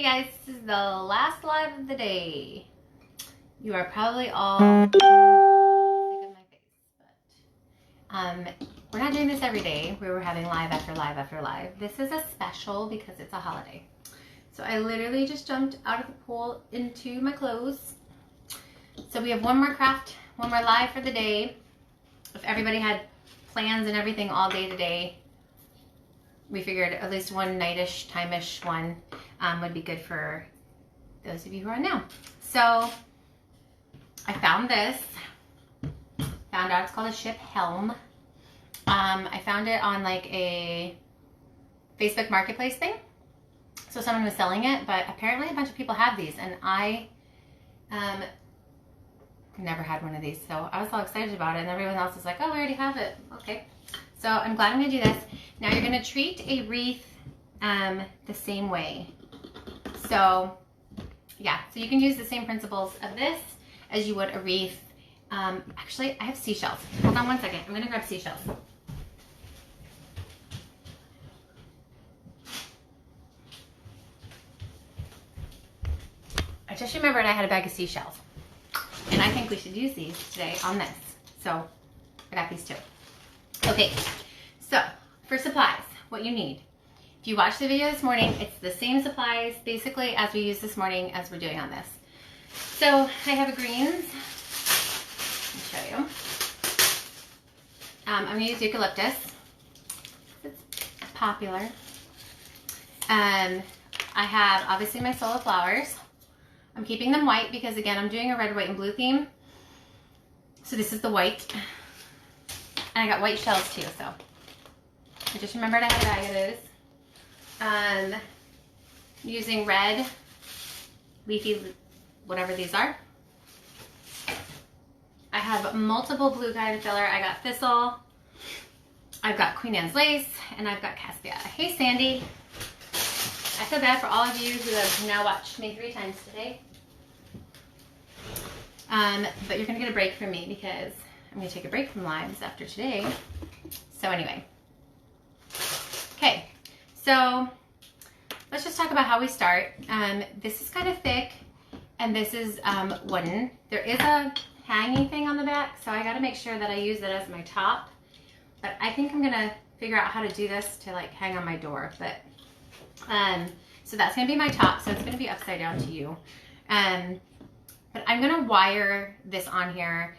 Hey guys, this is the last live of the day. You are probably all sick of my face, but we're not doing this every day where we're having live after live after live. This is a special because it's a holiday. So I literally just jumped out of the pool into my clothes. So we have one more craft, one more live for the day. If everybody had plans and everything all day today, we figured at least one nightish, time-ish one would be good for those of you who are now. So I found this. Found out it's called a ship Helm. I found it on like a Facebook marketplace thing. So someone was selling it, but apparently a bunch of people have these, and I never had one of these. So I was all excited about it, and everyone else is like, oh, we already have it. Okay. So I'm glad I'm gonna do this. Now you're gonna treat a wreath the same way. So yeah, so you can use the same principles of this as you would a wreath. Actually, I have seashells. Hold on one second. I'm gonna grab seashells. I just remembered I had a bag of seashells, and I think we should use these today on this. So I got these too. Okay, so for supplies, what you need. If you watched the video this morning, it's the same supplies basically as we used this morning as we're doing on this. So I have a greens. Let me show you. I'm going to use eucalyptus. It's popular. I have obviously my solo flowers. I'm keeping them white because again I'm doing a red, white, and blue theme. So this is the white. And I got white shells too, so I just remembered I had a bag of those. Using red, leafy, whatever these are. I have multiple blue kind filler. I got thistle, I've got Queen Anne's lace, and I've got Caspia. Hey Sandy, I feel bad for all of you who have now watched me 3 times today. But you're gonna get a break from me because I'm gonna take a break from lives after today. So anyway, okay, so let's just talk about how we start. This is kind of thick, and this is wooden. There is a hanging thing on the back, so I gotta make sure that I use it as my top. But I think I'm gonna figure out how to do this to like hang on my door. But so that's gonna be my top, so it's gonna be upside down to you. But I'm gonna wire this on here.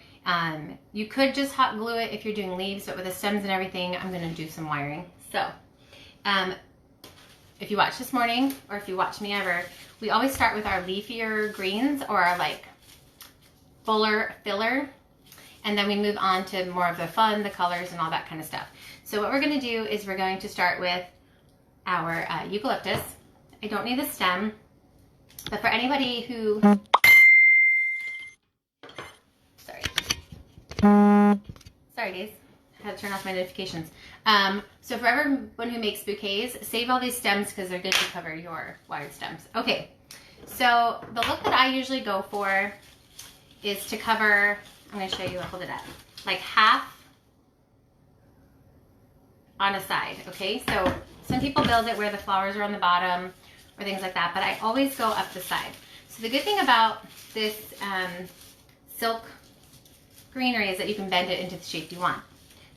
You could just hot glue it if you're doing leaves, but with the stems and everything, I'm gonna do some wiring. So, if you watched this morning, or if you watch me ever, we always start with our leafier greens or our like fuller filler, and then we move on to more of the fun, the colors, and all that kind of stuff. So what we're gonna do is we're going to start with our eucalyptus. I don't need the stem, but for anybody who Sorry guys, I had to turn off my notifications. So for everyone who makes bouquets, save all these stems because they're good to cover your wired stems. Okay, so the look that I usually go for is to cover, I'm going to show you, I'll hold it up, like half on a side, okay? So some people build it where the flowers are on the bottom or things like that, but I always go up the side. So the good thing about this silk greenery is that you can bend it into the shape you want.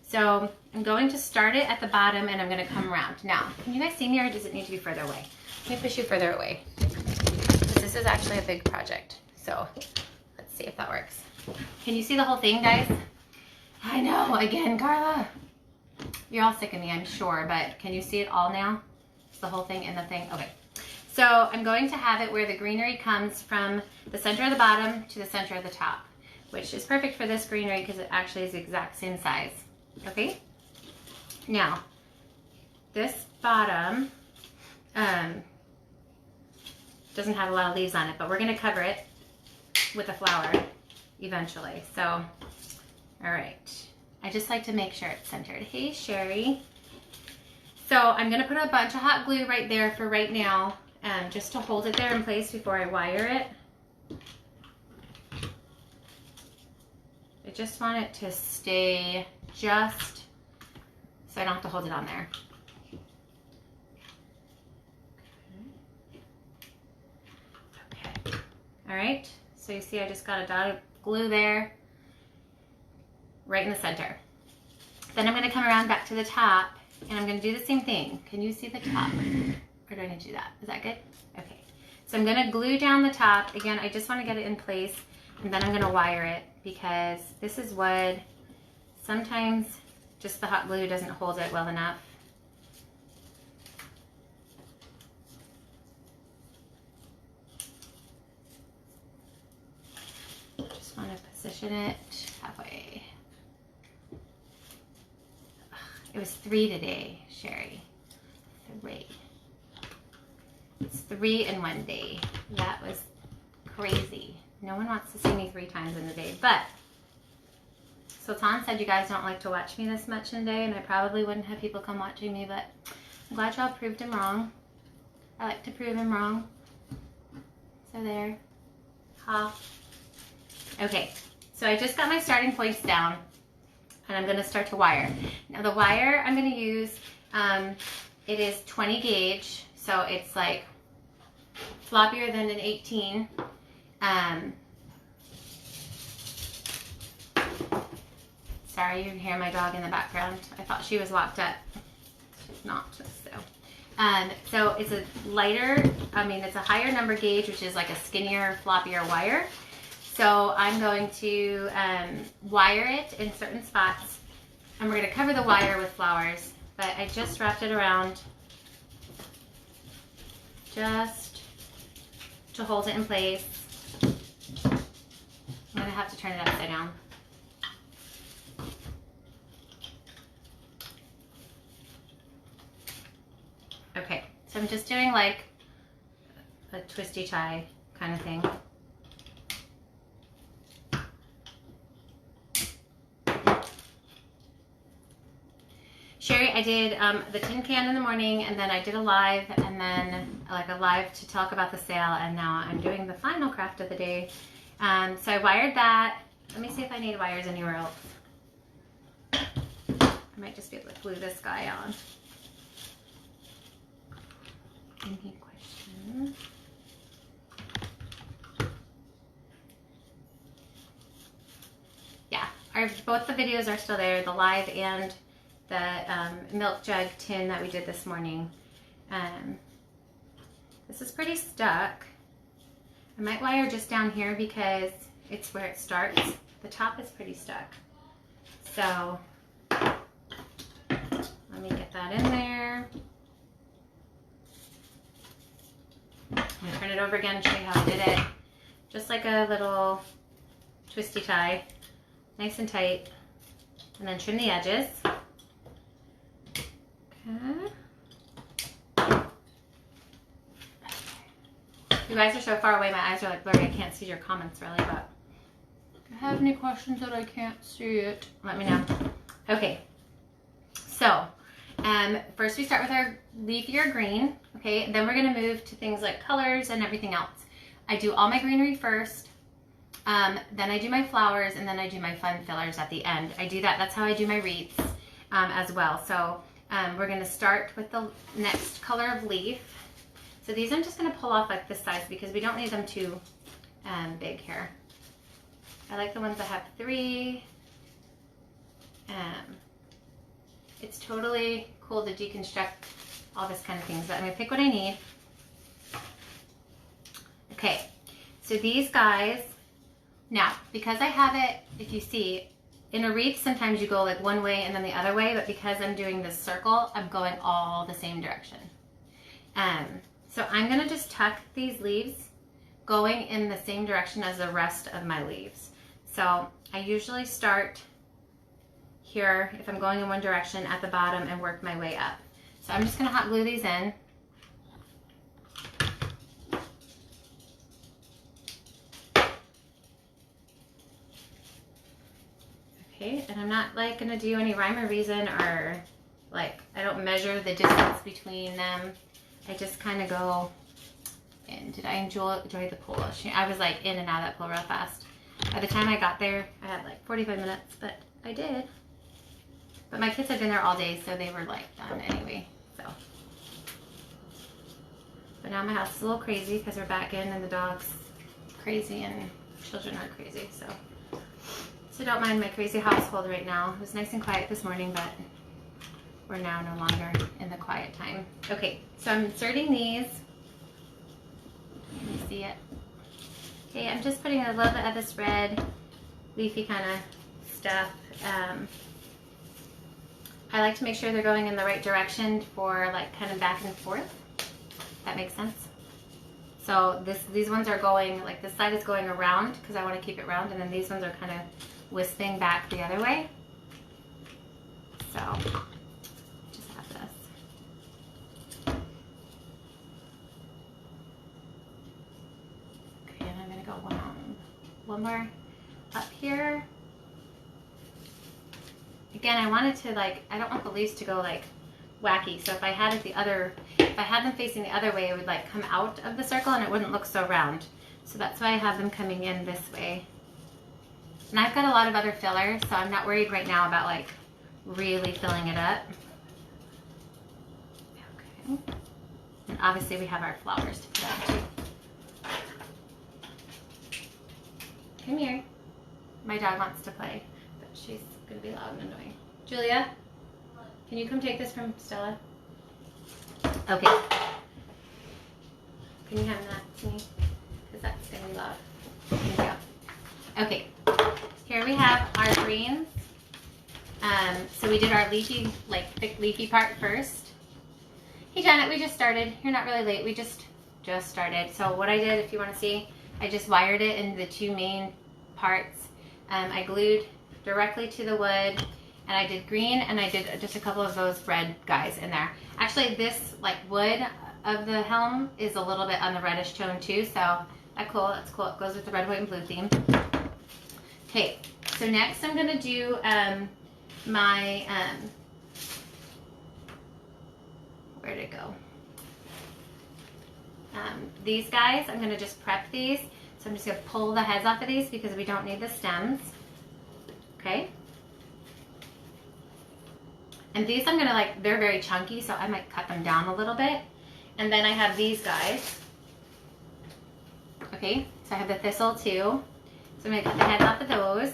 So I'm going to start it at the bottom and I'm going to come around. Now, can you guys see me or does it need to be further away? Let me push you further away. This is actually a big project. So let's see if that works. Can you see the whole thing, guys? I know, again, Carla. You're all sick of me, I'm sure, but can you see it all now? Is the whole thing in the thing? Okay. So I'm going to have it where the greenery comes from the center of the bottom to the center of the top, which is perfect for this greenery because it actually is the exact same size. Okay? Now, this bottom doesn't have a lot of leaves on it, but we're going to cover it with a flower eventually. So, all right. I just like to make sure it's centered. Hey, Sherry. So I'm going to put a bunch of hot glue right there for right now, just to hold it there in place before I wire it. I just want it to stay just so I don't have to hold it on there. All right, so you see I just got a dot of glue there, right in the center. Then I'm gonna come around back to the top and I'm gonna do the same thing. Can you see the top? Or do I need to do that? Is that good? Okay. So I'm gonna glue down the top. Again, I just wanna get it in place and then I'm gonna wire it because this is wood. Sometimes just the hot glue doesn't hold it well enough. Just wanna position it halfway. It was 3 today, Sherry. 3. It's 3 in one day. That was crazy. No one wants to see me 3 times in a day, but Sultan said you guys don't like to watch me this much in a day, and I probably wouldn't have people come watching me, but I'm glad y'all proved him wrong. I like to prove him wrong. So there. Ha. Okay, so I just got my starting points down, and I'm gonna start to wire. Now the wire I'm gonna use, it is 20 gauge, so it's like floppier than an 18. Sorry, you can hear my dog in the background. I thought she was locked up. She's not, so. So it's a lighter, it's a higher number gauge, which is like a skinnier, floppier wire. So I'm going to wire it in certain spots, and we're going to cover the wire with flowers, but I just wrapped it around just to hold it in place. I'm going to have to turn it upside down. Okay, so I'm just doing like a twisty tie kind of thing. Sherry, I did the tin can in the morning, and then I did a live, and then like a live to talk about the sale, and now I'm doing the final craft of the day. So I wired that. Let me see if I need wires anywhere else. I might just be able to glue this guy on. Any questions? Yeah, both the videos are still there, the live and the milk jug tin that we did this morning. This is pretty stuck. I might wire just down here because it's where it starts. The top is pretty stuck. So let me get that in there. I'm gonna turn it over again and show you how I did it. Just like a little twisty tie, nice and tight, and then trim the edges. Okay. You guys are so far away, my eyes are like blurry. I can't see your comments really, but if you have any questions that I can't see it, let me know. Okay, so first we start with our leafier green, okay? Then we're gonna move to things like colors and everything else. I do all my greenery first, then I do my flowers, and then I do my fun fillers at the end. I do that, that's how I do my wreaths as well. So we're gonna start with the next color of leaf. So these I'm just gonna pull off like this size because we don't need them too big here. I like the ones that have 3. It's totally cool to deconstruct all this kind of things, but I'm gonna pick what I need. Okay, so these guys, now, because I have it, if you see, in a wreath, sometimes you go like one way and then the other way, but because I'm doing this circle, I'm going all the same direction. So I'm gonna just tuck these leaves going in the same direction as the rest of my leaves. So I usually start here, if I'm going in one direction, at the bottom, and work my way up. So I'm just gonna hot glue these in. Okay, and I'm not like gonna do any rhyme or reason, or like, I don't measure the distance between them. I just kind of go in. Did I enjoy the pool? I was like in and out of that pool real fast. By the time I got there, I had like 45 minutes, but I did. But my kids had been there all day, so they were like done anyway, so. But now my house is a little crazy because we're back in and the dog's crazy and children are crazy, so don't mind my crazy household right now. It was nice and quiet this morning, but we're now no longer in the quiet time. Okay, so I'm inserting these. Can you see it? Okay, I'm just putting a little bit of this red leafy kind of stuff. I like to make sure they're going in the right direction for like kind of back and forth. That makes sense. So these ones are going, like this side is going around because I want to keep it round, and then these ones are kind of wisping back the other way. So just have this. Okay, and I'm going to go one more up here. Again, I wanted to like, I don't want the leaves to go like wacky. So if I had them facing the other way, it would like come out of the circle and it wouldn't look so round. So that's why I have them coming in this way. And I've got a lot of other filler, so I'm not worried right now about like really filling it up. Okay. And obviously we have our flowers to put on too. Come here. My dog wants to play, but she's gonna be loud and annoying. Julia, can you come take this from Stella? Okay. Can you hand that to me? Because that's gonna be loud. Thank you. Okay. Here we have our greens. So we did our leafy, like thick leafy part first. Hey Janet, we just started. You're not really late. We just started. So what I did, if you want to see, I just wired it into the two main parts. I glued directly to the wood, and I did green, and I did just a couple of those red guys in there. Actually, this like wood of the Helm is a little bit on the reddish tone too, so that's cool. That's cool. It goes with the red, white, and blue theme. Okay, so next I'm gonna do my where'd it go? These guys, I'm gonna just prep these. So I'm just gonna pull the heads off of these because we don't need the stems. Okay. And these I'm gonna like, they're very chunky, so I might cut them down a little bit. And then I have these guys. Okay, so I have the thistle too. So I'm gonna cut the heads off of those.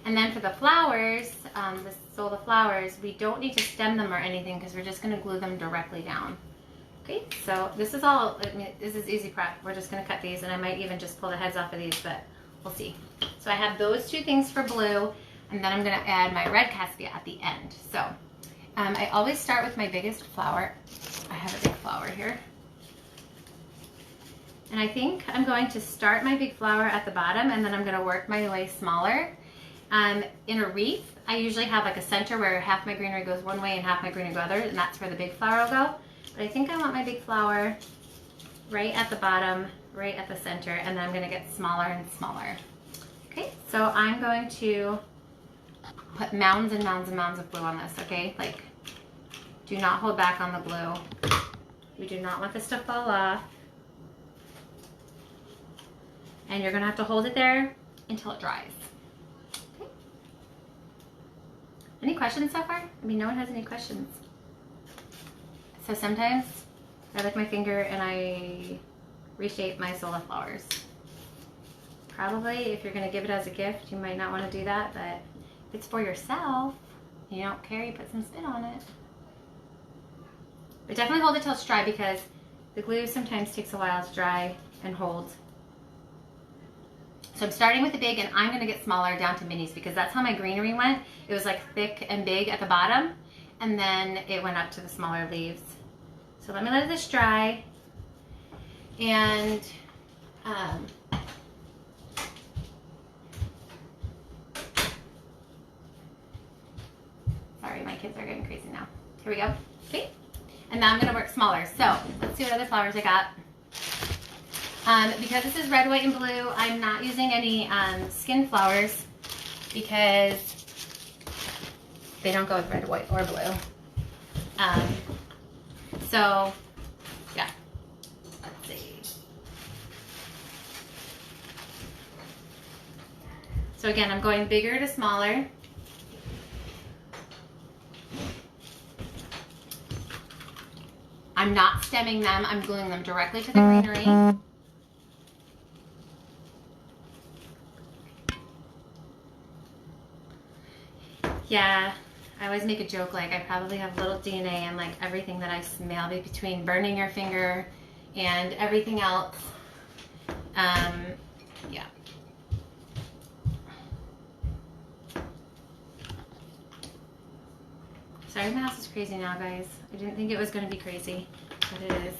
And then for the flowers, the flowers, we don't need to stem them or anything because we're just gonna glue them directly down. Okay, so this is all, I mean, this is easy prep. We're just gonna cut these, and I might even just pull the heads off of these, but we'll see. So I have those two things for blue, and then I'm gonna add my red cassia at the end. So I always start with my biggest flower. I have a big flower here. And I think I'm going to start my big flower at the bottom, and then I'm gonna work my way smaller. In a wreath, I usually have like a center where half my greenery goes one way and half my greenery goes the other, and that's where the big flower will go. But I think I want my big flower right at the bottom, right at the center, and then I'm gonna get smaller and smaller. Okay, so I'm going to put mounds and mounds and mounds of glue on this, okay? Like, do not hold back on the glue. We do not want this to fall off. And you're gonna have to hold it there until it dries. Okay. Any questions so far? I mean, no one has any questions. So sometimes I lick my finger and I reshape my Zola flowers. Probably if you're gonna give it as a gift, you might not wanna do that, but if it's for yourself, you don't care, you put some spin on it. But definitely hold it till it's dry because the glue sometimes takes a while to dry and hold. So I'm starting with the big, and I'm gonna get smaller down to minis because that's how my greenery went. It was like thick and big at the bottom, and then it went up to the smaller leaves. So let me let this dry. And sorry, my kids are getting crazy now. Here we go. Okay. And now I'm gonna work smaller. So let's see what other flowers I got. Because this is red, white, and blue, I'm not using any skin flowers because they don't go with red, white, or blue. So, yeah, let's see. So again, I'm going bigger to smaller. I'm not stemming them. I'm gluing them directly to the greenery. Yeah, I always make a joke like I probably have little DNA in like everything that I smell between burning your finger and everything else. Yeah. Sorry, my house is crazy now, guys. I didn't think it was going to be crazy, but it is.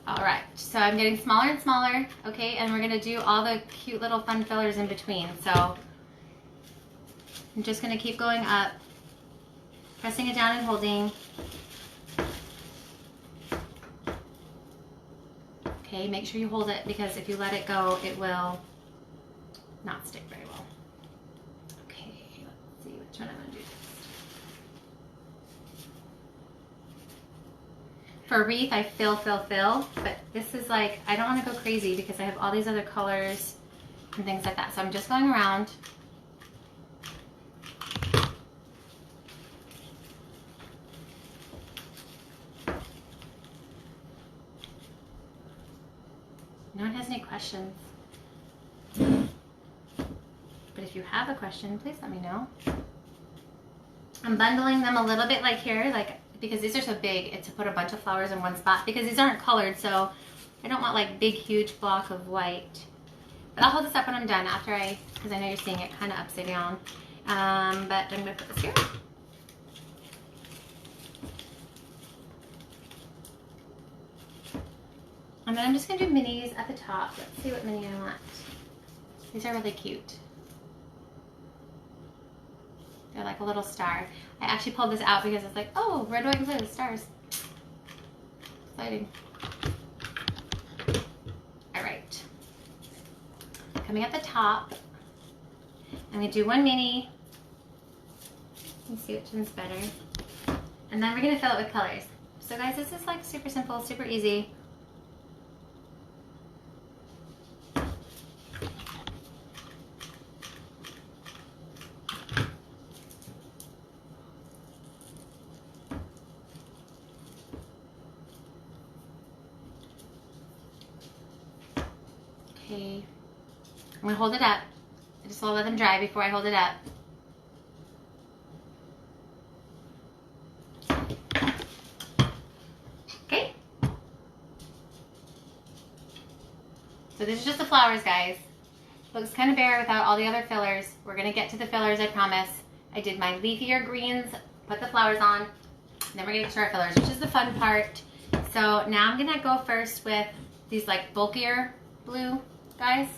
All right, so I'm getting smaller and smaller, okay, and we're going to do all the cute little fun fillers in between. So I'm just going to keep going up, pressing it down and holding. Okay, make sure you hold it because if you let it go, it will not stick very well. Okay, let's see which one I'm going to do next. For a wreath, I fill, but this is like, I don't want to go crazy because I have all these other colors and things like that. So I'm just going around. No one has any questions. But if you have a question, please let me know. I'm bundling them a little bit like here, like because these are so big, it's to put a bunch of flowers in one spot because these aren't colored, so I don't want like big, huge block of white. But I'll hold this up when I'm done after because I know you're seeing it kind of upside down. But I'm gonna put this here. And then I'm just gonna do minis at the top. Let's see what mini I want. These are really cute. They're like a little star. I actually pulled this out because it's like, oh, red, white, and blue, stars. Exciting. All right. Coming at the top, I'm gonna do one mini. Let me see which one's better. And then we're gonna fill it with colors. So guys, this is like super simple, super easy. Okay, I'm gonna hold it up. I just want to let them dry before I hold it up. Okay. So this is just the flowers, guys. Looks kind of bare without all the other fillers. We're gonna get to the fillers, I promise. I did my leafier greens, put the flowers on, and then we're gonna get to our fillers, which is the fun part. So now I'm gonna go first with these like bulkier blue guys,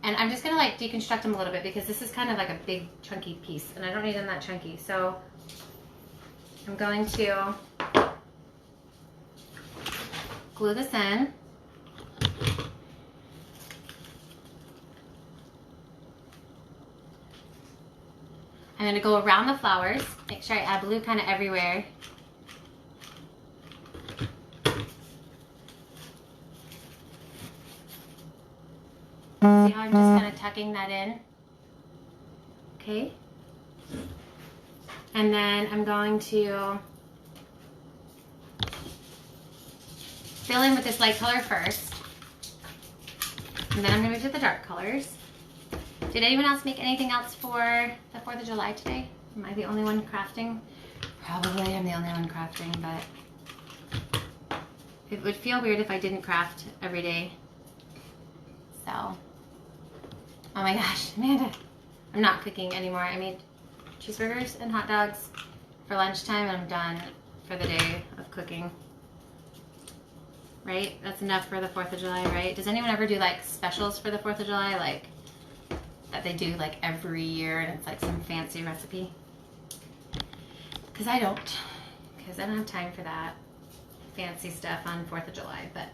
and I'm just gonna like deconstruct them a little bit because this is kind of like a big chunky piece and I don't need them that chunky. So I'm going to glue this in. I'm gonna go around the flowers, make sure I add blue kind of everywhere. See how I'm just kind of tucking that in? Okay. And then I'm going to fill in with this light color first. And then I'm going to move to the dark colors. Did anyone else make anything else for the 4th of July today? Am I the only one crafting? Probably I'm the only one crafting, but it would feel weird if I didn't craft every day. So, oh my gosh, Amanda, I'm not cooking anymore. I made cheeseburgers and hot dogs for lunchtime and I'm done for the day of cooking. Right? That's enough for the 4th of July, right? Does anyone ever do like specials for the 4th of July? Like that they do like every year and it's like some fancy recipe? Because I don't. Because I don't have time for that fancy stuff on 4th of July, but...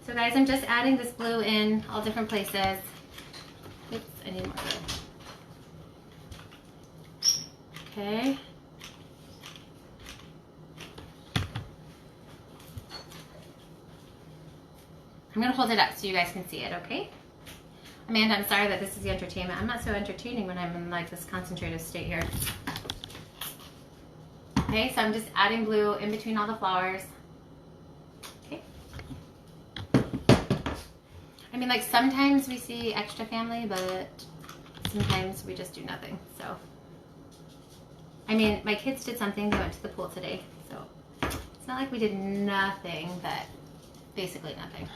So guys, I'm just adding this blue in all different places. Oops, I need more blue. Okay. I'm gonna hold it up so you guys can see it, okay? Amanda, I'm sorry that this is the entertainment. I'm not so entertaining when I'm in like this concentrated state here. Okay, so I'm just adding blue in between all the flowers. Okay. I mean, like sometimes we see extra family, but sometimes we just do nothing. So, I mean, my kids did something. They went to the pool today. So it's not like we did nothing, but basically nothing.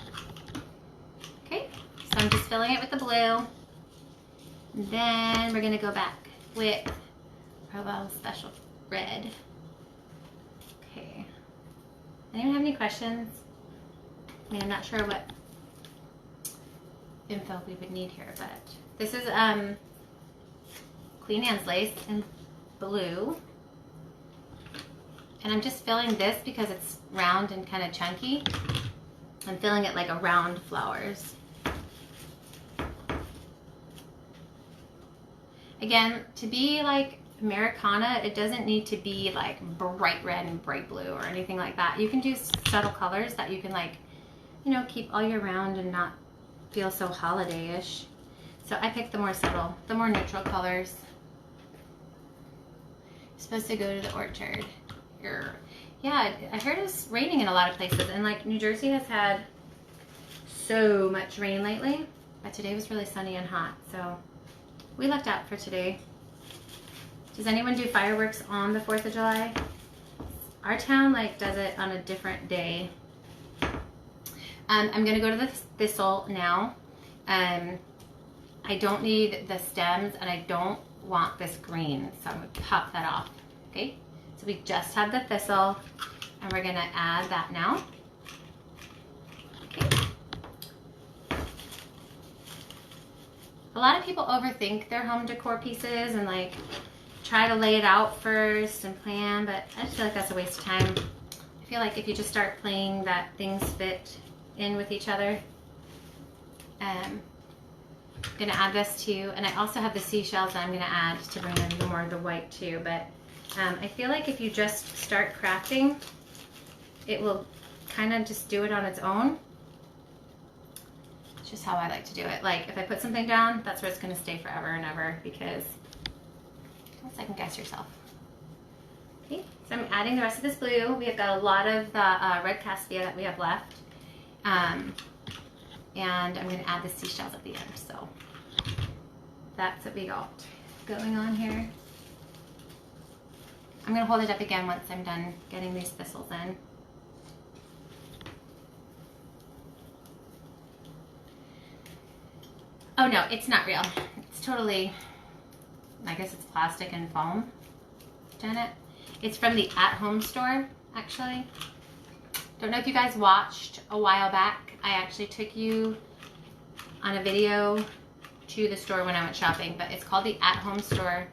Okay, so I'm just filling it with the blue. And then we're gonna go back with Provo Special Red. Okay. Anyone have any questions? I mean, I'm not sure what info we would need here, but this is Queen Anne's lace in blue. And I'm just filling this because it's round and kind of chunky. I'm filling it like around flowers. Again, to be like Americana, it doesn't need to be like bright red and bright blue or anything like that. You can do subtle colors that you can like, you know, keep all year round and not feel so holiday-ish. So I picked the more subtle, the more neutral colors. You're supposed to go to the orchard. Yeah, I heard it was raining in a lot of places, and like New Jersey has had so much rain lately, but today was really sunny and hot, so we lucked out for today. Does anyone do fireworks on the 4th of July? Our town like does it on a different day. I'm gonna go to the thistle now. I don't need the stems and I don't want this green, so I'm gonna pop that off, okay? So we just have the thistle and we're gonna add that now. Okay. A lot of people overthink their home decor pieces and like try to lay it out first and plan, but I just feel like that's a waste of time. I feel like if you just start playing that things fit in with each other. I'm gonna add this too, and I also have the seashells that I'm gonna add to bring in the more of the white too, but I feel like if you just start crafting, it will kind of just do it on its own. It's just how I like to do it. Like if I put something down, that's where it's gonna stay forever and ever, because don't second guess yourself. Okay, so I'm adding the rest of this blue. We have got a lot of the red cassia that we have left. And I'm gonna add the seashells at the end, so that's what we got going on here. I'm gonna hold it up again once I'm done getting these thistles in. Oh no, it's not real. It's totally, I guess it's plastic and foam, Janet. It's from the At Home store, actually. Don't know if you guys watched a while back. I actually took you on a video to the store when I went shopping, but it's called the At Home store,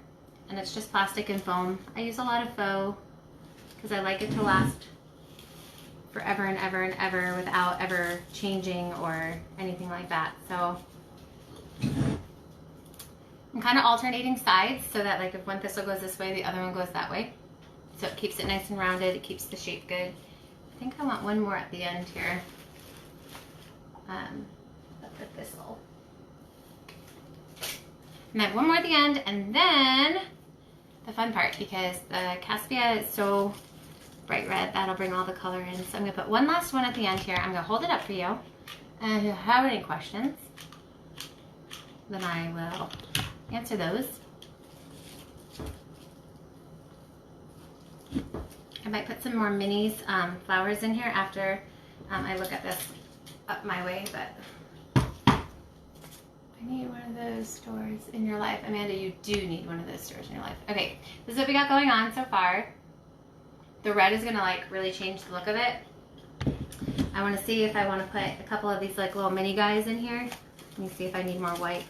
and it's just plastic and foam. I use a lot of faux because I like it to last forever and ever and ever without ever changing or anything like that. So I'm kind of alternating sides so that like if one thistle goes this way, the other one goes that way. So it keeps it nice and rounded, it keeps the shape good. I think I want one more at the end here. Of the thistle. And then one more at the end, and then the fun part, because the cassia is so bright red, that'll bring all the color in. So I'm gonna put one last one at the end here. I'm gonna hold it up for you. And if you have any questions, then I will answer those. I might put some more minis, flowers in here after I look at this up my way, but I need one of those stores in your life. Amanda, you do need one of those stores in your life. Okay, this is what we got going on so far. The red is gonna like really change the look of it. I wanna see if I wanna put a couple of these like little mini guys in here. Let me see if I need more white.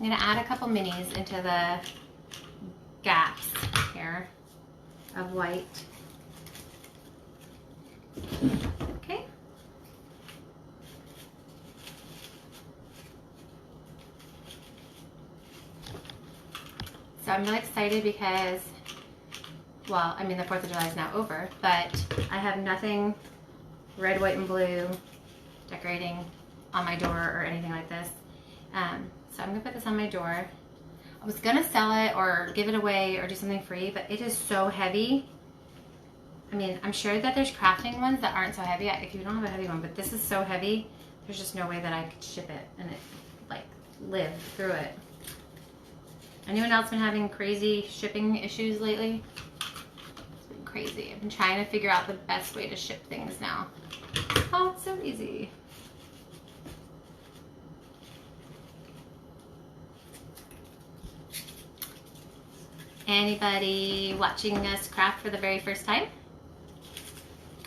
I'm gonna add a couple minis into the gaps here of white. Okay. So I'm really excited because, well, I mean the 4th of July is now over, but I have nothing red, white, and blue decorating on my door or anything like this. So I'm gonna put this on my door. I was gonna sell it or give it away or do something free, but it is so heavy. I mean, I'm sure that there's crafting ones that aren't so heavy if you don't have a heavy one, but this is so heavy, there's just no way that I could ship it and it like live through it. Anyone else been having crazy shipping issues lately? It's been crazy. I've been trying to figure out the best way to ship things now. Oh, it's so easy. Anybody watching us craft for the very first time?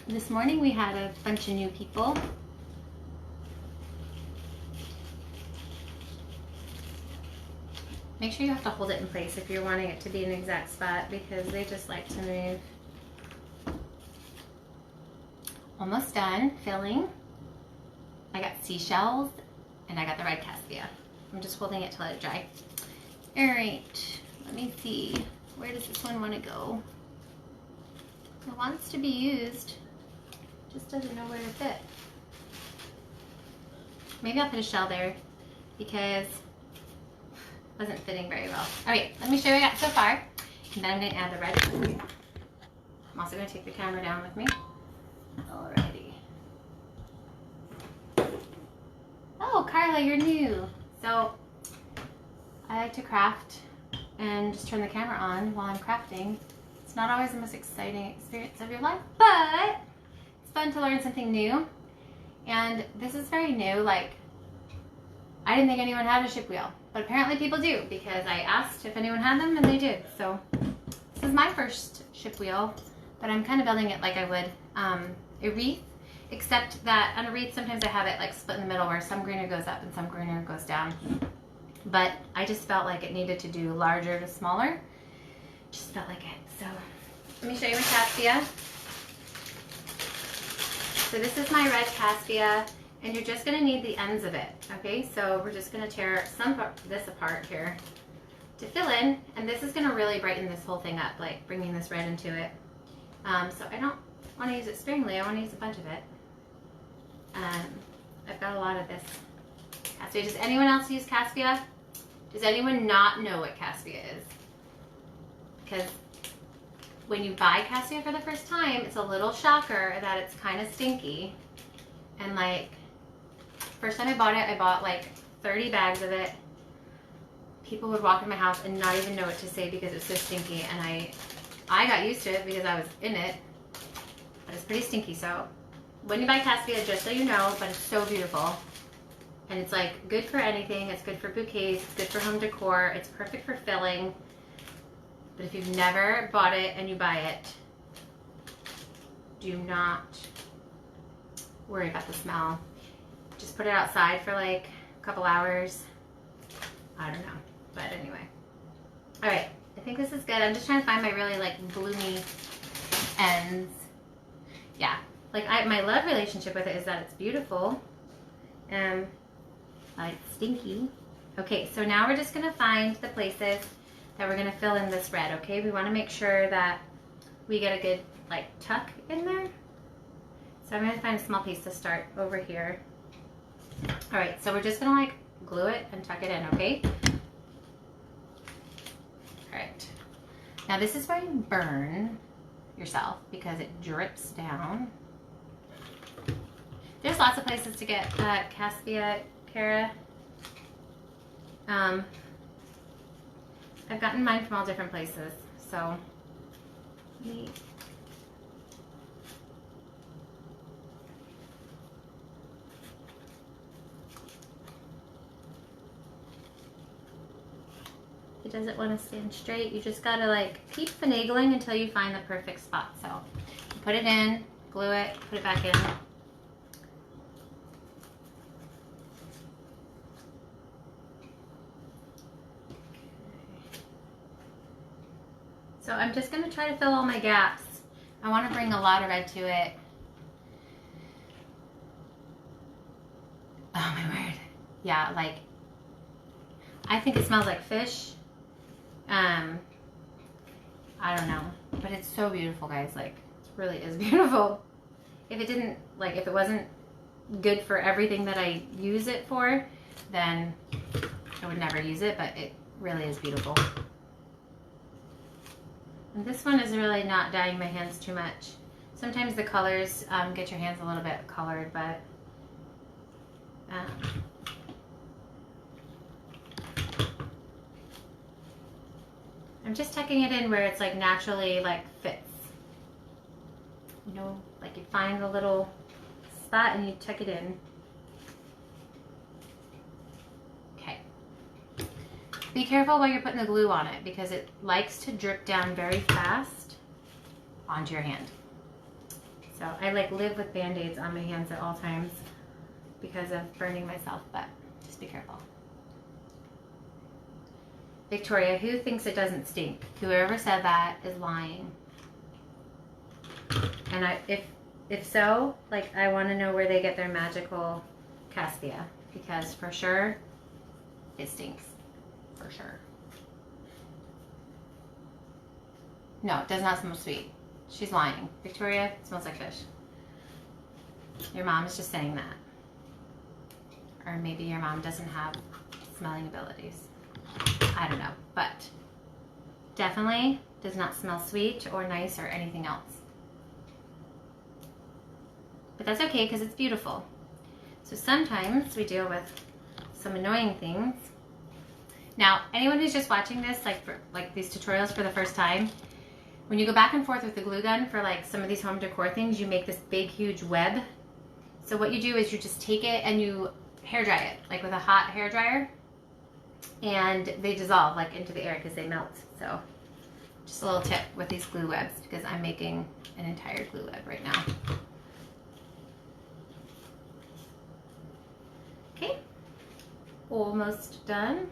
This morning we had a bunch of new people. Make sure you have to hold it in place if you're wanting it to be an exact spot because they just like to move. Almost done filling. I got seashells and I got the red cassia. I'm just holding it to let it dry. All right, let me see. Where does this one want to go? It wants to be used. Just doesn't know where to fit. Maybe I'll put a shell there because it wasn't fitting very well. All right, let me show you what I got so far. And then I'm gonna add the red. I'm also gonna take the camera down with me. Alrighty. Oh, Carla, you're new. So I like to craft and just turn the camera on while I'm crafting. It's not always the most exciting experience of your life, but it's fun to learn something new. And this is very new. Like, I didn't think anyone had a ship wheel, but apparently people do because I asked if anyone had them and they did. So this is my first ship wheel, but I'm kind of building it like I would a wreath, except that on a wreath sometimes I have it like split in the middle where some greener goes up and some greener goes down. But I just felt like it needed to do larger to smaller. Just felt like it. So let me show you my cassia. So this is my red cassia, and you're just gonna need the ends of it, okay? So we're just gonna tear this apart here to fill in, and this is gonna really brighten this whole thing up, like bringing this red into it. So I don't wanna use it sparingly, I wanna use a bunch of it. I've got a lot of this cassia. Does anyone else use cassia? Does anyone not know what cassia is? Because when you buy cassia for the first time, it's a little shocker that it's kind of stinky. And like, first time I bought it, I bought like 30 bags of it. People would walk in my house and not even know what to say because it was so stinky. And I got used to it because I was in it, but it's pretty stinky. So when you buy cassia, just so you know, but it's so beautiful. And it's like good for anything. It's good for bouquets, it's good for home decor, it's perfect for filling. But if you've never bought it and you buy it, do not worry about the smell. Just put it outside for like a couple hours. I don't know, but anyway. All right, I think this is good. I'm just trying to find my really like bloomy ends. Yeah, like my love relationship with it is that it's beautiful. It's stinky. Okay, so now we're just gonna find the places that we're gonna fill in this red, okay? We wanna make sure that we get a good like tuck in there. So I'm gonna find a small piece to start over here. All right, so we're just gonna like glue it and tuck it in, okay? All right, now this is where you burn yourself because it drips down. There's lots of places to get cassia, Cara. I've gotten mine from all different places, so it doesn't want to stand straight. You just gotta like keep finagling until you find the perfect spot. So put it in, glue it, put it back in. So I'm just going to try to fill all my gaps. I want to bring a lot of red to it. Oh my word. Yeah, like, I think it smells like fish. I don't know, but it's so beautiful, guys. Like, it really is beautiful. If it wasn't good for everything that I use it for, then I would never use it, but it really is beautiful. And this one is really not dyeing my hands too much. Sometimes the colors get your hands a little bit colored, but I'm just tucking it in where it's like naturally like fits. You know, like you find the little spot and you tuck it in. Okay. Be careful while you're putting the glue on it because it likes to drip down very fast onto your hand. So I like live with band-aids on my hands at all times because of burning myself, but just be careful. Victoria, who thinks it doesn't stink? Whoever said that is lying. And if so, like I want to know where they get their magical cassia because for sure it stinks. For sure. No, it does not smell sweet. She's lying. Victoria, it smells like fish. Your mom is just saying that. Or maybe your mom doesn't have smelling abilities. I don't know, but definitely does not smell sweet or nice or anything else. But that's okay because it's beautiful. So sometimes we deal with some annoying things. Now, anyone who's just watching this, like these tutorials for the first time, when you go back and forth with the glue gun for like some of these home decor things, you make this big, huge web. So what you do is you just take it and you hair dry it, like with a hot hair dryer, and they dissolve like into the air because they melt. So just a little tip with these glue webs because I'm making an entire glue web right now. Okay, almost done.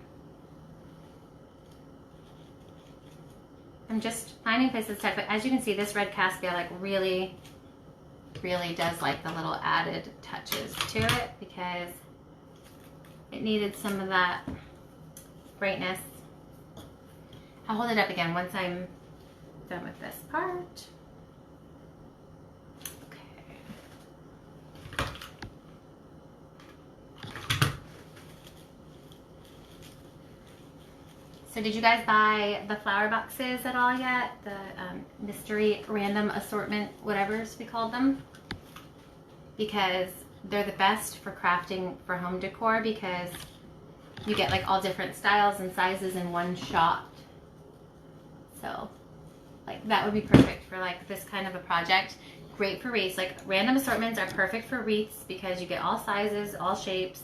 I'm just finding places to tuck, but as you can see, this red cassia like really does like the little added touches to it because it needed some of that brightness. I'll hold it up again once I'm done with this part. So did you guys buy the flower boxes at all yet? The mystery random assortment, whatever's we called them? Because they're the best for crafting for home decor because you get like all different styles and sizes in one shot. So like that would be perfect for like this kind of a project. Great for wreaths. Like random assortments are perfect for wreaths because you get all sizes, all shapes.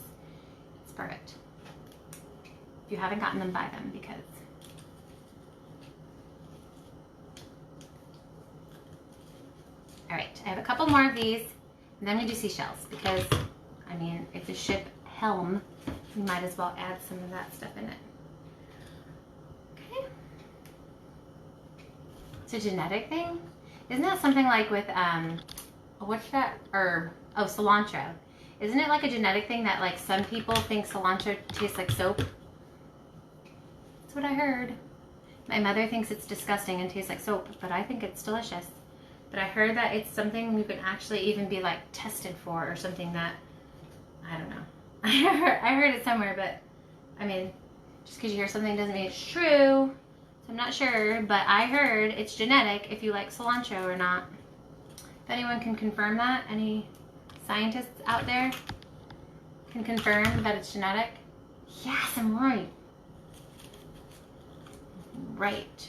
It's perfect. If you haven't gotten them, buy them because all right, I have a couple more of these and then we do seashells because I mean if the ship Helm, you might as well add some of that stuff in it. Okay. It's a genetic thing. Isn't that something like with what's that herb? Oh, cilantro. Isn't it like a genetic thing that like some people think cilantro tastes like soap? What I heard. My mother thinks it's disgusting and tastes like soap, but I think it's delicious. But I heard that it's something you can actually even be like tested for or something that, I don't know. I heard it somewhere, but I mean, just because you hear something doesn't mean it's true. So I'm not sure, but I heard it's genetic if you like cilantro or not. If anyone can confirm that, any scientists out there can confirm that it's genetic? Yes, I'm right. Right.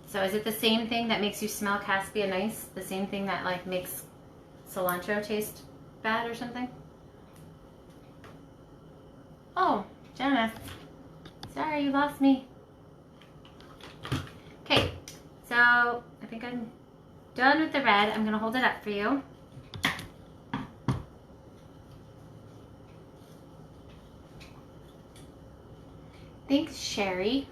So is it the same thing that makes you smell cassia nice? The same thing that like makes cilantro taste bad or something? Oh, Janice. Sorry, you lost me. Okay, so I think I'm done with the red. I'm gonna hold it up for you. Thanks, Sherry.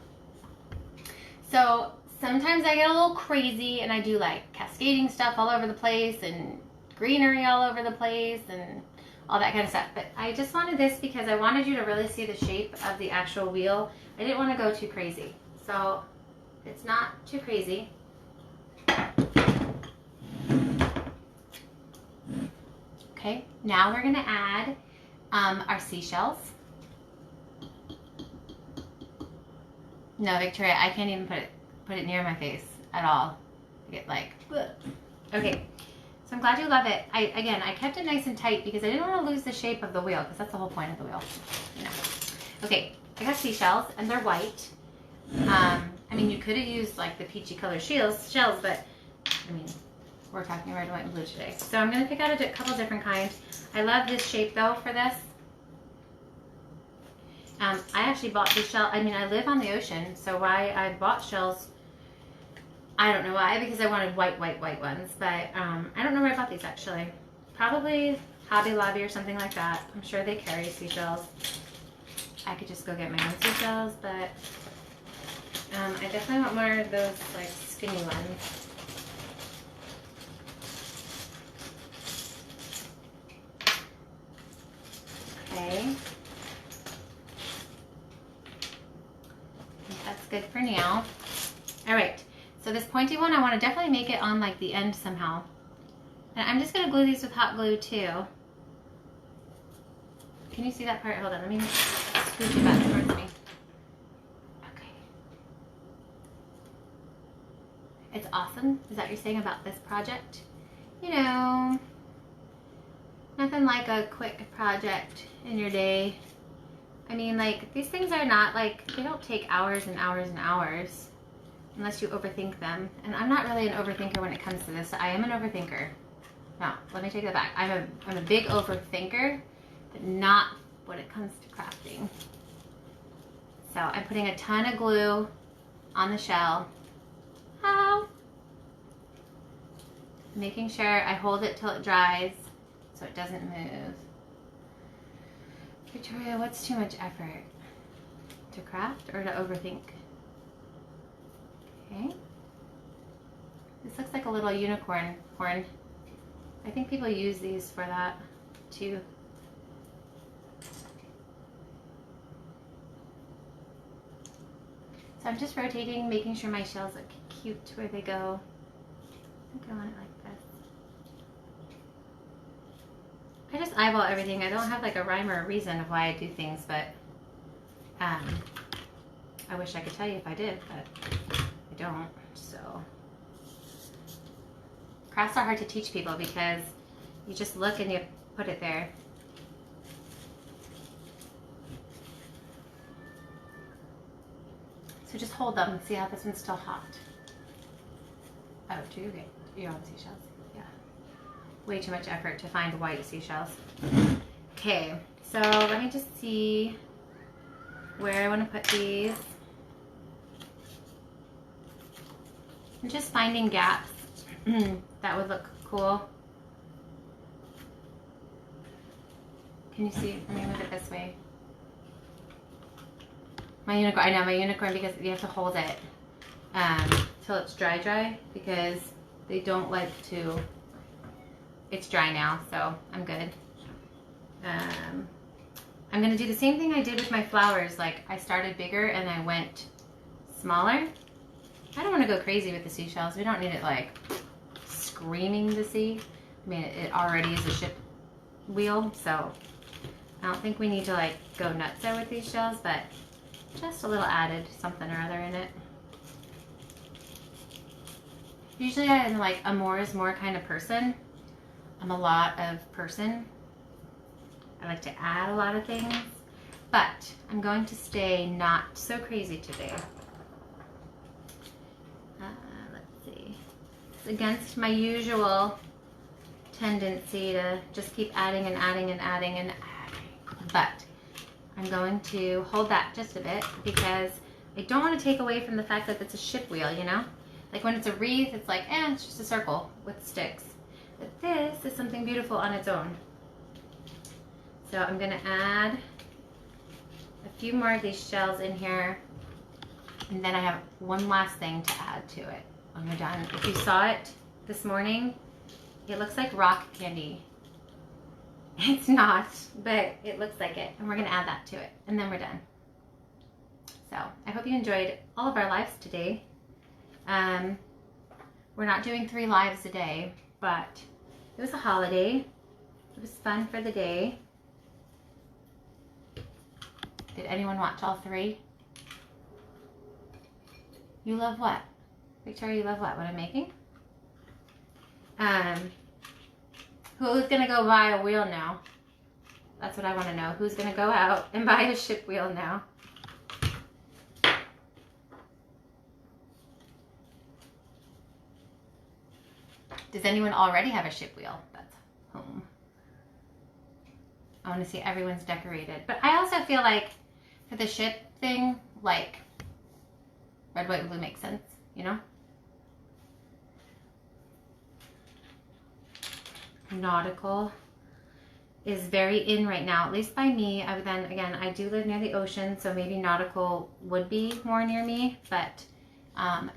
So sometimes I get a little crazy and I do like cascading stuff all over the place and greenery all over the place and all that kind of stuff. But I just wanted this because I wanted you to really see the shape of the actual wheel. I didn't want to go too crazy. So it's not too crazy. Okay, now we're going to add our seashells. No, Victoria, I can't even put it near my face at all. I get like, bleh. Okay. So I'm glad you love it. I kept it nice and tight because I didn't want to lose the shape of the wheel, because that's the whole point of the wheel. You know. Okay, I got seashells and they're white. I mean, you could have used like the peachy color shells, but I mean, we're talking red, white, and blue today. So I'm going to pick out a couple different kinds. I love this shape though for this. I actually bought these shells. I mean, I live on the ocean, so why I bought shells, I don't know why, because I wanted white ones. But I don't know where I bought these actually. Probably Hobby Lobby or something like that. I'm sure they carry seashells. I could just go get my own seashells, but I definitely want more of those like skinny ones. Okay. That's good for now. All right, so this pointy one, I want to definitely make it on like the end somehow. And I'm just going to glue these with hot glue too. Can you see that part? Hold on, let me scooch it back towards me. Okay. It's awesome. Is that what you're saying about this project? You know, nothing like a quick project in your day. I mean, like, these things are not like, they don't take hours and hours and hours unless you overthink them. And I'm not really an overthinker when it comes to this. I am an overthinker. No, let me take that back. I'm a big overthinker, but not when it comes to crafting. So I'm putting a ton of glue on the shell. How? Making sure I hold it till it dries so it doesn't move. Victoria, what's too much effort? To craft or to overthink? Okay. This looks like a little unicorn horn. I think people use these for that too. So I'm just rotating, making sure my shells look cute where they go. I think I want it like this. I just eyeball everything. I don't have like a rhyme or a reason of why I do things, but I wish I could tell you if I did, but I don't. So crafts are hard to teach people because you just look and you put it there. So just hold them. See how this one's still hot. Oh, do you get your own seashells? Yeah. Way too much effort to find white seashells. Okay, so let me just see where I want to put these. I'm just finding gaps that would look cool. Can you see? Let me move it this way. My unicorn, I know my unicorn, because you have to hold it till it's dry, because they don't like to. It's dry now, so I'm good. I'm gonna do the same thing I did with my flowers. Like, I started bigger and I went smaller. I don't want to go crazy with the seashells. We don't need it like screaming the sea. I mean, it already is a ship wheel, so I don't think we need to like go nuts with these shells, but just a little added something or other in it. Usually I'm like a more is more kind of person. I'm a lot of person. I like to add a lot of things, but I'm going to stay not so crazy today. Let's see. It's against my usual tendency to just keep adding and adding and adding and adding, but I'm going to hold that just a bit because I don't want to take away from the fact that it's a ship wheel, you know? Like when it's a wreath, it's like, it's just a circle with sticks. But this is something beautiful on its own. So I'm going to add a few more of these shells in here. And then I have one last thing to add to it when we're done. If you saw it this morning, it looks like rock candy. It's not, but it looks like it. And we're going to add that to it. And then we're done. So I hope you enjoyed all of our lives today. We're not doing 3 lives a day, but it was a holiday. It was fun for the day. Did anyone watch all 3? You love what? Victoria, you love what? What I'm making? Who's gonna go buy a wheel now? That's what I want to know. Who's gonna go out and buy a ship wheel now? Does anyone already have a ship wheel that's home? I want to see everyone's decorated. But I also feel like for the ship thing, like red, white, and blue makes sense, you know? Nautical is very in right now, at least by me. Then again, I do live near the ocean, so maybe nautical would be more near me, but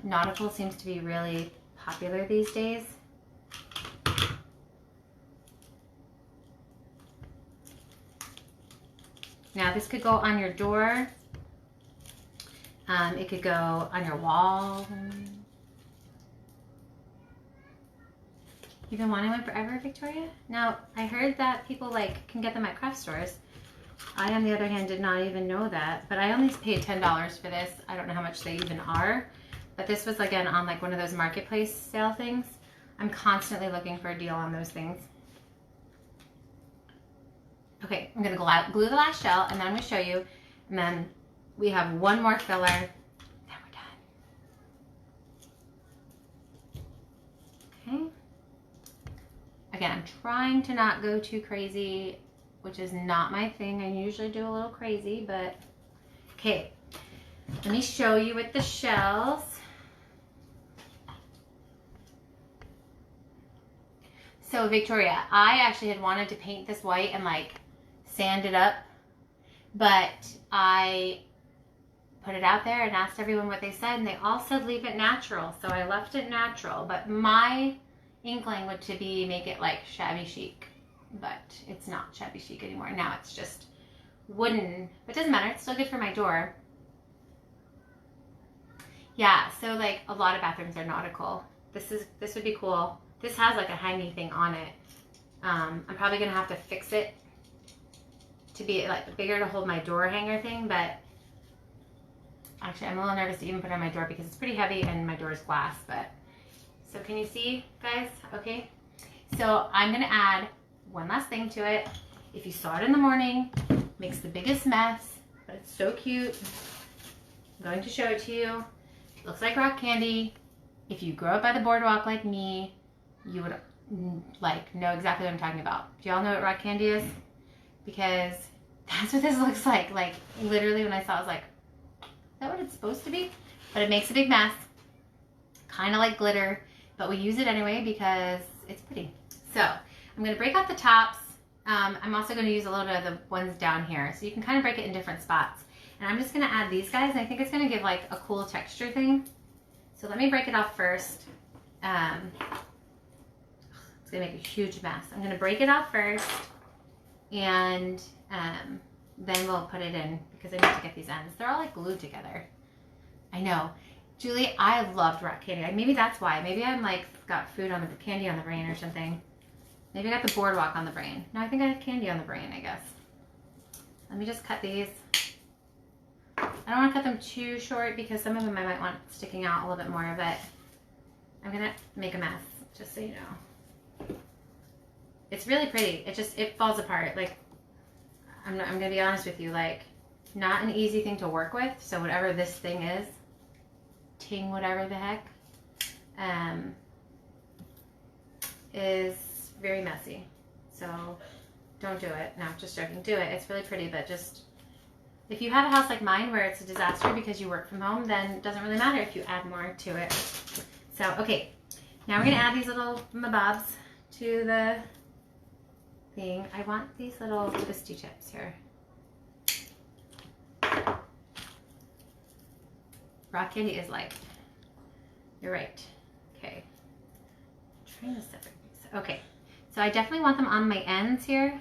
nautical seems to be really popular these days. Now this could go on your door. It could go on your wall. You've been wanting one forever, Victoria? Now, I heard that people can get them at craft stores. I, on the other hand, did not even know that, but I only paid $10 for this. I don't know how much they even are, but this was again on one of those marketplace sale things. I'm constantly looking for a deal on those things. Okay, I'm gonna glue the last shell, and then I'm gonna show you, and then we have one more filler, then we're done. Okay. Again, I'm trying to not go too crazy, which is not my thing. I usually do a little crazy, but okay. Let me show you with the shells. So Victoria, I actually had wanted to paint this white and sand it up, but I put it out there and asked everyone what they said, and they all said leave it natural. So I left it natural, but my inkling would to be make it shabby chic, but it's not shabby chic anymore. Now it's just wooden, but it doesn't matter. It's still good for my door. Yeah, so a lot of bathrooms are nautical. This would be cool. This has a hangy thing on it. I'm probably gonna have to fix it to be bigger to hold my door hanger thing, but actually I'm a little nervous to even put it on my door because it's pretty heavy and my door is glass. But so can you see, guys? Okay, so I'm gonna add one last thing to it. If you saw it in the morning, makes the biggest mess, but it's so cute. I'm going to show it to you. It looks like rock candy. If you grow up by the boardwalk like me, you would know exactly what I'm talking about. Do y'all know what rock candy is? Because that's what this looks like. Literally when I saw it, I was like, is that what it's supposed to be? But it makes a big mess. Kind of like glitter, but we use it anyway because it's pretty. So I'm gonna break off the tops. I'm also gonna use a little bit of the ones down here. So you can kind of break it in different spots. And I'm just gonna add these guys, and I think it's gonna give a cool texture thing. So let me break it off first. It's gonna make a huge mess. I'm gonna break it off first, and then we'll put it in because I need to get these ends. They're all glued together. I know. Julie, I loved rock candy. Maybe that's why. Maybe I'm got food on the candy on the brain or something. Maybe I got the boardwalk on the brain. No, I think I have candy on the brain, I guess. Let me just cut these. I don't want to cut them too short because some of them I might want sticking out a little bit more, but I'm gonna make a mess, just so you know. It's really pretty. It falls apart. I'm gonna be honest with you, not an easy thing to work with. So whatever this thing is, ting whatever the heck, is very messy. So don't do it. No, just joking. Do it. It's really pretty, but just if you have a house like mine where it's a disaster because you work from home, then it doesn't really matter if you add more to it. So okay, now we're gonna add these little mabobs to the thing. I want these little twisty chips here. Rock candy is you're right. Okay, trying to separate these. Okay, so I definitely want them on my ends here.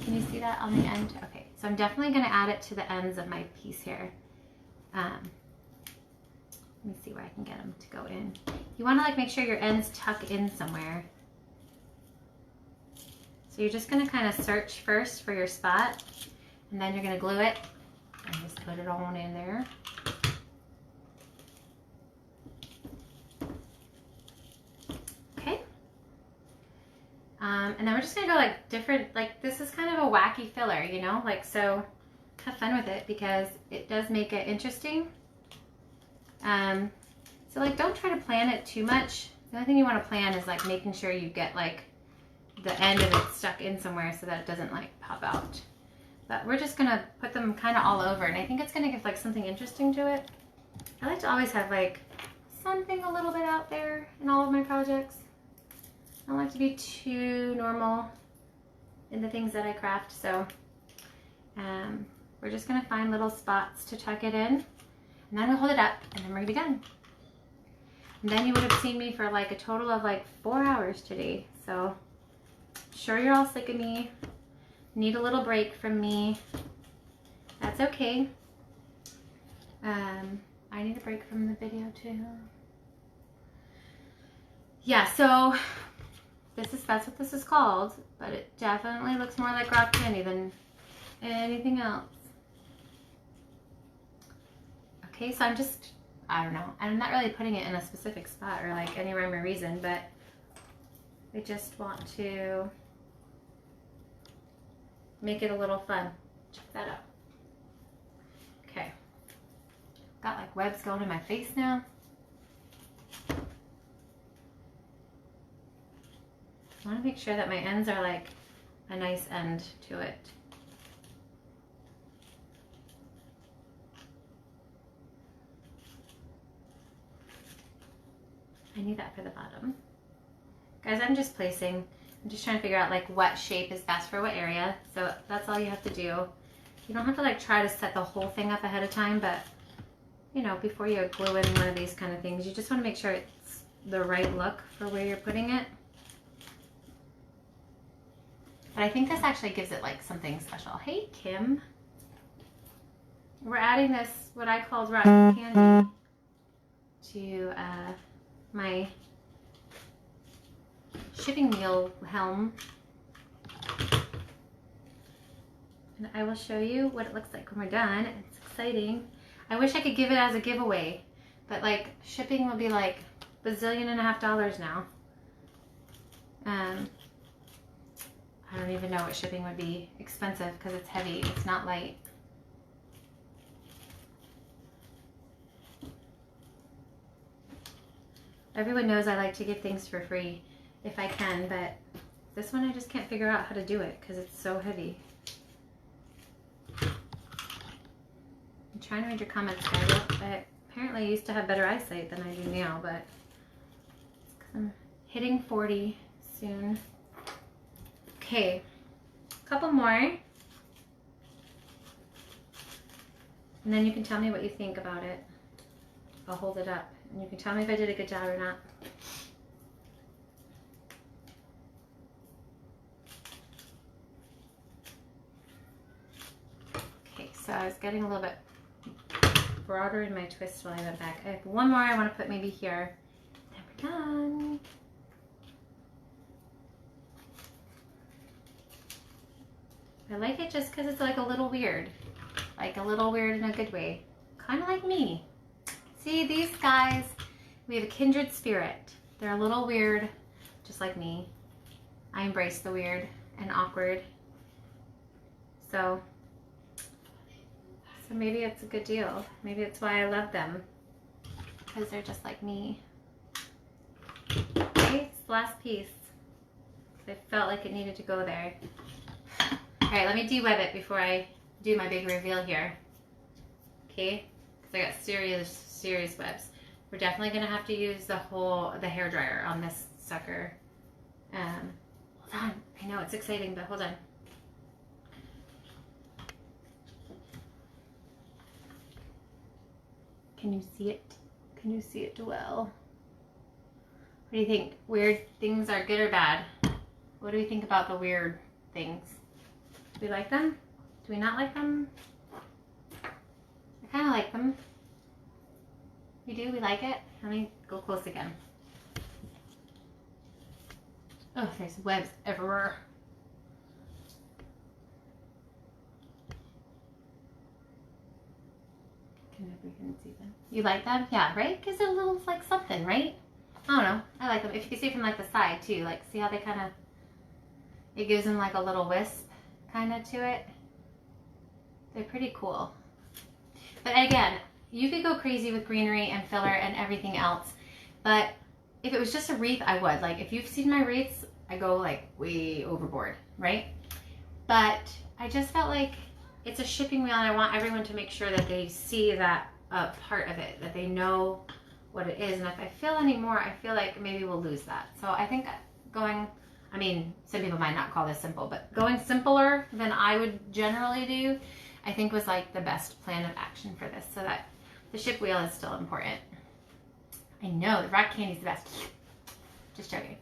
Can you see that on the end? Okay, so I'm definitely gonna add it to the ends of my piece here. Let me see where I can get them to go in. You wanna make sure your ends tuck in somewhere. So you're just gonna kind of search first for your spot, and then you're gonna glue it and just put it on in there. And then we're just gonna go like different, like this is kind of a wacky filler, you know, like, so have fun with it because it does make it interesting. So like don't try to plan it too much. The only thing you want to plan is like making sure you get like the end of it stuck in somewhere so that it doesn't like pop out. But we're just gonna put them kind of all over, and I think it's gonna give like something interesting to it. I like to always have like something a little bit out there in all of my projects. I don't like to be too normal in the things that I craft, so we're just gonna find little spots to tuck it in, and then we'll hold it up, and then we're gonna be done. And then you would have seen me for like a total of like 4 hours today, so I'm sure you're all sick of me, need a little break from me. That's okay. I need a break from the video too. Yeah, so that's what this is called, but it definitely looks more like rock candy than anything else. Okay, so I don't know. I'm not really putting it in a specific spot or like any rhyme or reason, but I just want to make it a little fun. Check that out. Okay. Got like webs going in my face now. I want to make sure that my ends are like a nice end to it. I need that for the bottom. Guys, I'm just trying to figure out like what shape is best for what area. So that's all you have to do. You don't have to like try to set the whole thing up ahead of time, but you know, before you glue in one of these kind of things, you just want to make sure it's the right look for where you're putting it. But I think this actually gives it like something special. Hey, Kim. We're adding this, what I called rock candy, to my shipping wheel Helm. And I will show you what it looks like when we're done. It's exciting. I wish I could give it as a giveaway, but like shipping will be like $1.5 now. I don't even know what shipping would be expensive because it's heavy. It's not light. Everyone knows I like to give things for free if I can, but this one I just can't figure out how to do it because it's so heavy. I'm trying to read your comments, guys. Apparently I used to have better eyesight than I do now, but it's because I'm hitting 40 soon. Okay, a couple more. And then you can tell me what you think about it. I'll hold it up and you can tell me if I did a good job or not. Okay, so I was getting a little bit broader in my twist while I went back. I have one more I want to put maybe here. Then we're done. I like it just because it's like a little weird. Like a little weird in a good way. Kind of like me. See, these guys, we have a kindred spirit. They're a little weird, just like me. I embrace the weird and awkward. So maybe it's a good deal. Maybe it's why I love them. Because they're just like me. Okay, it's the last piece. I felt like it needed to go there. All right, let me de-web it before I do my big reveal here. Okay, because I got serious webs. We're definitely gonna have to use the hair dryer on this sucker. Hold on, I know it's exciting, but hold on. Can you see it? Can you see it well? What do you think? Weird things are good or bad? What do we think about the weird things? Do we like them? Do we not like them? I kind of like them. We do? We like it? Let me go close again. Oh, there's webs everywhere. Can see them. You like them? Yeah, right? Because it looks like something, right? I don't know. I like them. If you can see from like the side too, like see how they kind of It gives them like a little wisp kind of to it. They're pretty cool. But again, you could go crazy with greenery and filler and everything else. But if it was just a wreath, I would. Like if you've seen my wreaths, I go like way overboard, right? But I just felt like it's a shipping wheel and I want everyone to make sure that they see that part of it, that they know what it is. And if I feel any more, I feel like maybe we'll lose that. So I think going, I mean, some people might not call this simple, but going simpler than I would generally do, I think was like the best plan of action for this, so that the ship wheel is still important. I know, the rock candy's the best. Just joking.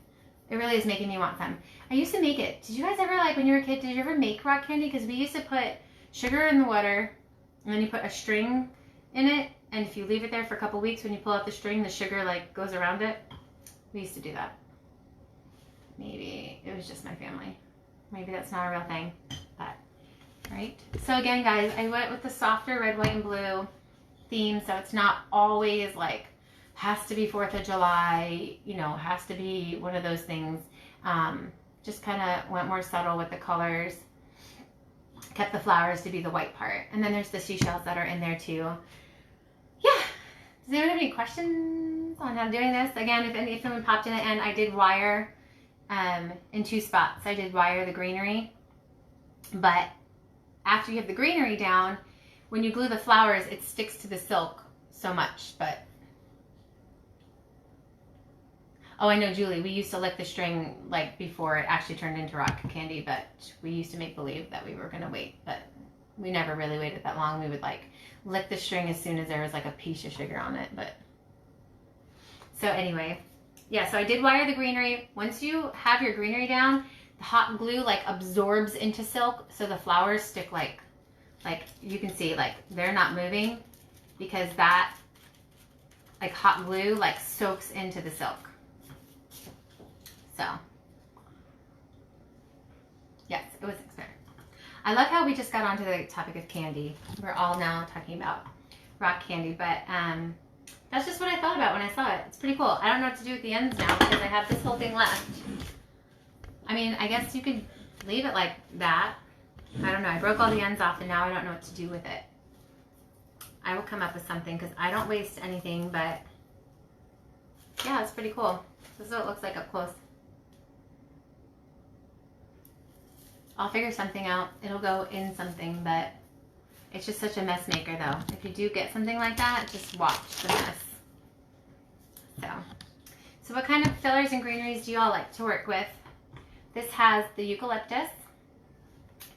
It really is making me want some. I used to make it. Did you guys ever, like when you were a kid, did you ever make rock candy? Because we used to put sugar in the water, and then you put a string in it, and if you leave it there for a couple weeks, when you pull out the string, the sugar like goes around it. We used to do that. Maybe it was just my family. Maybe that's not a real thing, but right. So again, guys, I went with the softer red, white, and blue theme, so it's not always like has to be 4th of July, you know, has to be one of those things. Just kind of went more subtle with the colors. Kept the flowers to be the white part. And then there's the seashells that are in there too. Yeah. Does anyone have any questions on how I'm doing this? Again, if someone popped in and I did wire in 2 spots. I did wire the greenery. But after you have the greenery down, when you glue the flowers, it sticks to the silk so much. But oh, I know, Julie, we used to lick the string like before it actually turned into rock candy, but we used to make believe that we were going to wait, but we never really waited that long. We would like lick the string as soon as there was like a piece of sugar on it. But so anyway, yeah, so I did wire the greenery. Once you have your greenery down, the hot glue like absorbs into silk, so the flowers stick like you can see like they're not moving because that like hot glue like soaks into the silk. So, yes, it was experiment. I love how we just got onto the topic of candy. We're all now talking about rock candy, but that's just what I thought about when I saw it. It's pretty cool. I don't know what to do with the ends now because I have this whole thing left. I mean, I guess you could leave it like that. I don't know. I broke all the ends off and now I don't know what to do with it. I will come up with something because I don't waste anything, but yeah, it's pretty cool. This is what it looks like up close. I'll figure something out. It'll go in something, but it's just such a mess maker though. If you do get something like that, just watch the mess. So what kind of fillers and greeneries do you all like to work with? This has the eucalyptus,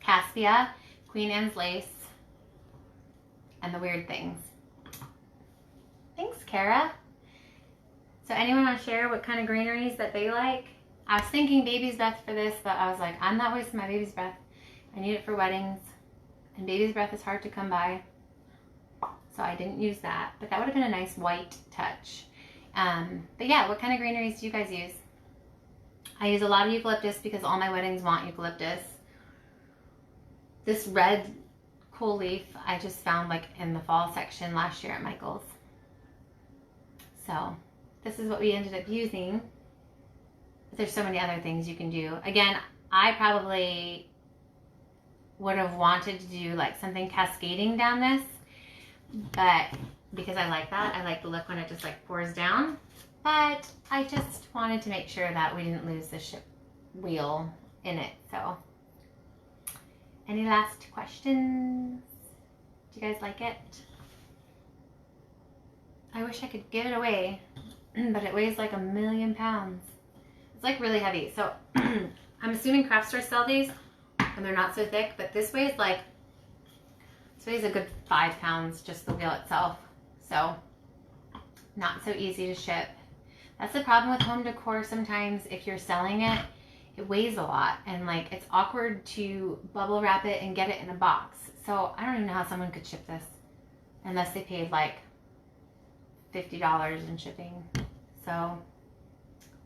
Caspia, Queen Anne's lace, and the weird things. Thanks, Kara. So anyone want to share what kind of greeneries that they like? I was thinking baby's breath for this, but I was like, I'm not wasting my baby's breath. I need it for weddings, and baby's breath is hard to come by, so I didn't use that. But that would have been a nice white touch. But yeah, what kind of greeneries do you guys use? I use a lot of eucalyptus because all my weddings want eucalyptus. This red cool leaf I just found like in the fall section last year at Michael's. So this is what we ended up using. But there's so many other things you can do. Again, I probably would have wanted to do like something cascading down this, but because I like that, I like the look when it just like pours down. But I just wanted to make sure that we didn't lose the ship wheel in it. So any last questions? Do you guys like it? I wish I could give it away, but it weighs like 1,000,000 pounds. It's like really heavy. So I'm assuming craft stores sell these and they're not so thick, but this weighs a good 5 pounds, just the wheel itself. So not so easy to ship. That's the problem with home decor sometimes. If you're selling it, it weighs a lot and like it's awkward to bubble wrap it and get it in a box. So I don't even know how someone could ship this unless they paid like $50 in shipping. So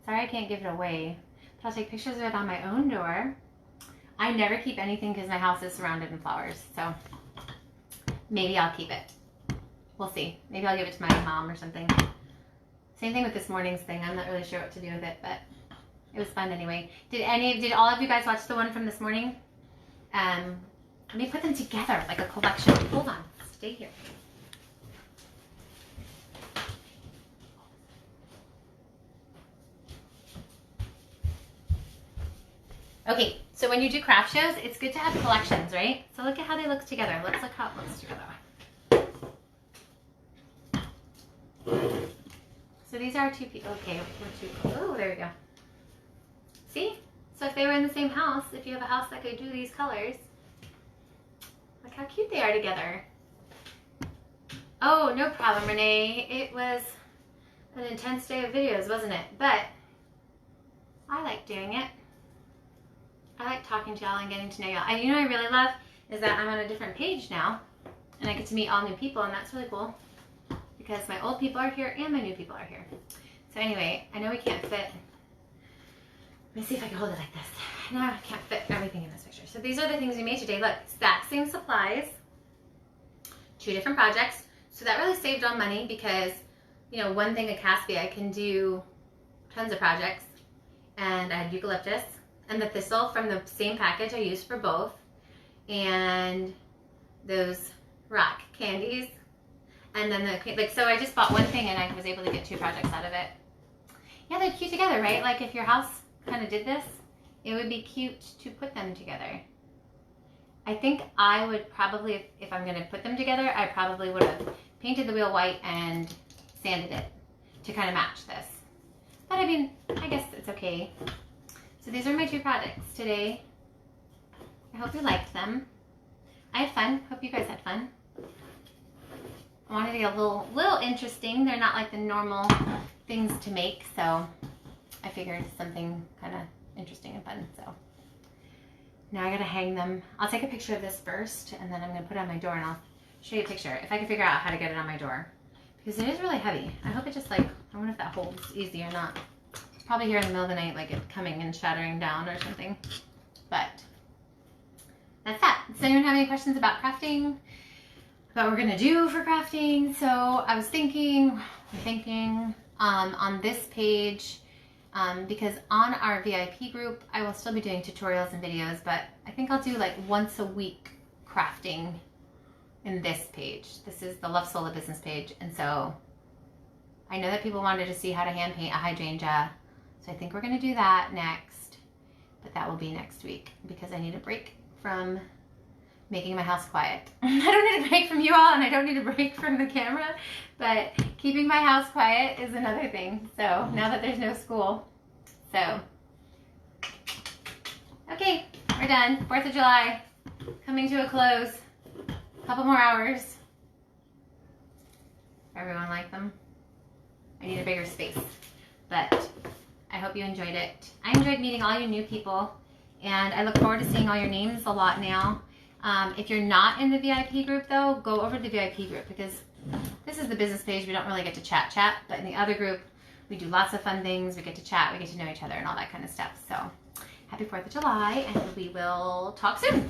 sorry I can't give it away, but I'll take pictures of it on my own door. I never keep anything because my house is surrounded in flowers. So maybe I'll keep it. We'll see. Maybe I'll give it to my mom or something. Same thing with this morning's thing. I'm not really sure what to do with it, but It was fun anyway. Did all of you guys watch the one from this morning? Let me put them together like a collection. Hold on, stay here. Okay, so when you do craft shows, it's good to have collections, right? So look at how they look together. Let's look how it looks together. So these are two people. Okay, oh, there we go. See? So if they were in the same house, if you have a house that could do these colors, look how cute they are together. Oh, no problem, Renee. It was an intense day of videos, wasn't it? But I like doing it. I like talking to y'all and getting to know y'all. And you know what I really love is that I'm on a different page now, and I get to meet all new people, and that's really cool because my old people are here and my new people are here. So anyway, I know we can't fit. Let me see if I can hold it like this. No, I can't fit everything in this picture. So these are the things we made today. Look, exact same supplies, 2 different projects. So that really saved on money because, you know, one thing at Caspi, I can do tons of projects, and I had eucalyptus. And the thistle from the same package I used for both. And those rock candies. And then so I just bought one thing and I was able to get 2 projects out of it. Yeah, they're cute together, right? Like if your house kind of did this, it would be cute to put them together. I think I would probably, if I'm gonna put them together, I probably would have painted the wheel white and sanded it to kind of match this. But I mean, I guess it's okay. So these are my 2 projects today. I hope you liked them. I had fun. Hope you guys had fun. I wanted to get a little interesting. They're not like the normal things to make, so I figured something kind of interesting and fun. So now I gotta hang them. I'll take a picture of this first, and then I'm gonna put it on my door, and I'll show you a picture if I can figure out how to get it on my door, because it is really heavy. I hope it just I wonder if that holds easy or not. Probably here in the middle of the night, like it coming and shattering down or something. But that's that. Does anyone have any questions about crafting? About what we're gonna do for crafting? So I was thinking on this page, because on our VIP group, I will still be doing tutorials and videos, but I think I'll do like once a week crafting in this page. This is the Love Sola business page. And so I know that people wanted to see how to hand paint a hydrangea. So I think we're gonna do that next, but that will be next week because I need a break from making my house quiet. I don't need a break from you all, and I don't need a break from the camera, but keeping my house quiet is another thing. So now that there's no school. So, okay, we're done. 4th of July, coming to a close. A couple more hours. Everyone like them? I need a bigger space, but I hope you enjoyed it. I enjoyed meeting all your new people, and I look forward to seeing all your names a lot now. If you're not in the VIP group though, go over to the VIP group because this is the business page. We don't really get to chat, but in the other group, we do lots of fun things. We get to chat, we get to know each other and all that kind of stuff. So happy 4th of July, and we will talk soon.